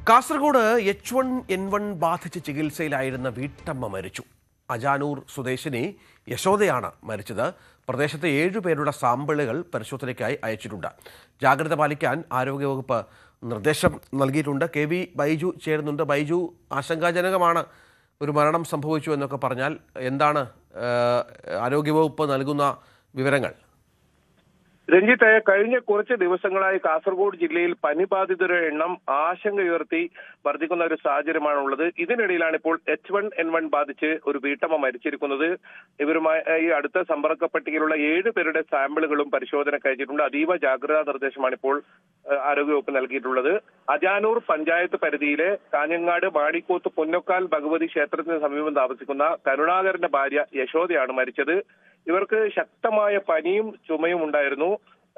Kasaragod H1N1 ബാധിച്ച് ചികിത്സയിലായിരുന്ന വീട്ടമ്മ മരിച്ചു. അജാനൂർ സ്വദേശിനി യശോദയാണ് മരിച്ചത്. പ്രദേശത്തെ 7 പേരുടെ സാമ്പിളുകൾ പരിശോധനയ്ക്കായി അയച്ചിട്ടുണ്ട്. ജാഗ്രത പാലിക്കാൻ ആരോഗ്യവകുപ്പ് നിർദ്ദേശം നൽകിയിട്ടുണ്ട്. KV ബൈജു ചേരുന്നുണ്ട്. ബൈജു, ആശങ്കാജനകമാണ് ഒരു മരണം സംഭവിച്ചു എന്നൊക്കെ പറഞ്ഞാൽ എന്താണ് ആരോഗ്യവകുപ്പ് നൽകുന്ന വിവരങ്ങൾ? രഞ്ജിത്ത്, കഴിഞ്ഞ കുറച്ച് ദിവസങ്ങളായി കാസർഗോഡ് ജില്ലയിൽ പനി ബാധിതരുടെ എണ്ണം ആശങ്കയുയർത്തി വർദ്ധിക്കുന്ന ഒരു സാഹചര്യമാണുള്ളത്. ഇതിനിടയിലാണ് ഇപ്പോൾ H1N1 ബാധിച്ച് ഒരു വീട്ടമ്മ മരിച്ചിരിക്കുന്നത്. ഇവരുമായി അടുത്ത സമ്പർക്ക പട്ടികയിലുള്ള 7 പേരുടെ സാമ്പിളുകളും പരിശോധനയ്ക്ക് അയച്ചിട്ടുണ്ട്. അതീവ ജാഗ്രതാ നിർദ്ദേശമാണ് ഇപ്പോൾ ആരോഗ്യവകുപ്പ് നൽകിയിട്ടുള്ളത്. അജാനൂർ പഞ്ചായത്ത് പരിധിയിലെ കാഞ്ഞങ്ങാട് മാടിക്കോത്ത് പുന്നക്കാൽ ഭഗവതി ക്ഷേത്രത്തിന് സമീപം താമസിക്കുന്ന കരുണാകരന്റെ ഭാര്യ യശോദയാണ് മരിച്ചത്. ഇവർക്ക് ശക്തമായ പനിയും ചുമയും ഉണ്ടായിരുന്നു.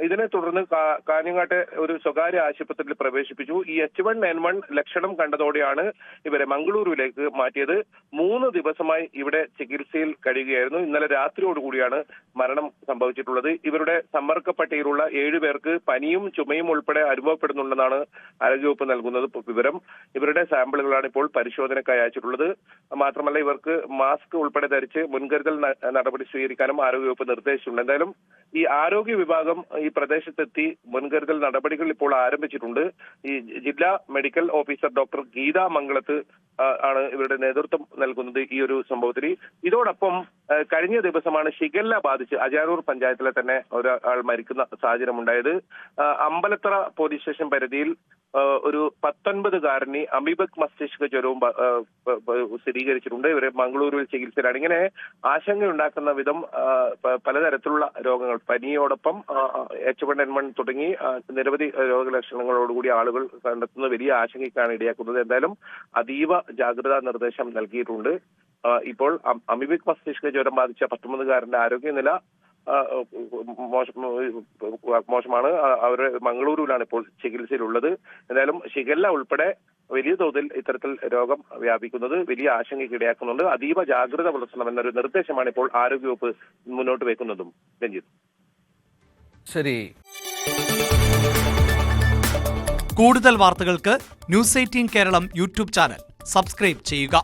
ഇതിനെ തുടർന്ന് കാഞ്ഞങ്ങാട്ടെ ഒരു സ്വകാര്യ ആശുപത്രിയിൽ പ്രവേശിപ്പിച്ചു. ഈ H1N1 ലക്ഷണം കണ്ടതോടെയാണ് ഇവരെ മംഗളൂരുവിലേക്ക് മാറ്റിയത്. 3 ദിവസമായി ഇവിടെ ചികിത്സയിൽ കഴിയുകയായിരുന്നു. ഇന്നലെ രാത്രിയോടുകൂടിയാണ് മരണം സംഭവിച്ചിട്ടുള്ളത്. ഇവരുടെ സമ്പർക്ക പട്ടികയിലുള്ള 7 പേർക്ക് പനിയും ചുമയും ഉൾപ്പെടെ അനുഭവപ്പെടുന്നുണ്ടെന്നാണ് ആരോഗ്യവകുപ്പ് നൽകുന്നത് വിവരം. ഇവരുടെ സാമ്പിളുകളാണ് ഇപ്പോൾ പരിശോധനയ്ക്കായി അയച്ചിട്ടുള്ളത്. മാത്രമല്ല, ഇവർക്ക് മാസ്ക് ഉൾപ്പെടെ ധരിച്ച് മുൻകരുതൽ നടപടി സ്വീകരിക്കാനും ആരോഗ്യവകുപ്പ് നിർദ്ദേശിച്ചിട്ടുണ്ട്. എന്തായാലും ഈ ആരോഗ്യ വിഭാഗം ഈ പ്രദേശത്തെത്തി മുൻകരുതൽ നടപടികൾ ഇപ്പോൾ ആരംഭിച്ചിട്ടുണ്ട്. ഈ ജില്ലാ മെഡിക്കൽ ഓഫീസർ ഡോക്ടർ ഗീതാ മംഗളത്ത് ആണ് ഇവരുടെ നേതൃത്വം നൽകുന്നത് ഈ ഒരു സംഭവത്തിൽ. ഇതോടൊപ്പം കഴിഞ്ഞ ദിവസമാണ് ഷിഗല്ല ബാധിച്ച് അജാനൂർ പഞ്ചായത്തിലെ തന്നെ ഒരാൾ മരിക്കുന്ന സാഹചര്യം ഉണ്ടായത്. അമ്പലത്തറ പോലീസ് സ്റ്റേഷൻ പരിധിയിൽ ഒരു 19കാരനി അമീബക് മസ്തിഷ്ക ജ്വരവും സ്ഥിരീകരിച്ചിട്ടുണ്ട്. ഇവരെ മംഗളൂരുവിൽ ചികിത്സയിലാണ്. ഇങ്ങനെ ആശങ്കയുണ്ടാക്കുന്ന വിധം പലതരത്തിലുള്ള രോഗങ്ങൾ, പനിയോടൊപ്പം H1N1 തുടങ്ങി നിരവധി രോഗലക്ഷണങ്ങളോടുകൂടി ആളുകൾ കണ്ടെത്തുന്ന വലിയ ആശങ്കയ്ക്കാണ് ഇടയാക്കുന്നത്. എന്തായാലും അതീവ ജാഗ്രതാ നിർദ്ദേശം നൽകിയിട്ടുണ്ട്. ഇപ്പോൾ അമീബിക് മസ്തിഷ്ക ജ്വരം ബാധിച്ച 19കാരന്റെ ആരോഗ്യനില മോശമാണ്. അവർ മംഗളൂരുവിലാണ് ഇപ്പോൾ ചികിത്സയിലുള്ളത്. എന്തായാലും ഷിഗല്ല ഉൾപ്പെടെ വലിയ തോതിൽ ഇത്തരത്തിൽ രോഗം വ്യാപിക്കുന്നത് വലിയ ആശങ്കയ്ക്ക് ഇടയാക്കുന്നുണ്ട്. അതീവ ജാഗ്രത പുലർത്തണമെന്നൊരു നിർദ്ദേശമാണ് ഇപ്പോൾ ആരോഗ്യവകുപ്പ് മുന്നോട്ട് വെക്കുന്നതും. രഞ്ജിത്ത്, ശരി. കൂടുതൽ വാർത്തകൾക്ക് News 18 Keralam YouTube channel subscribe ചെയ്യുക.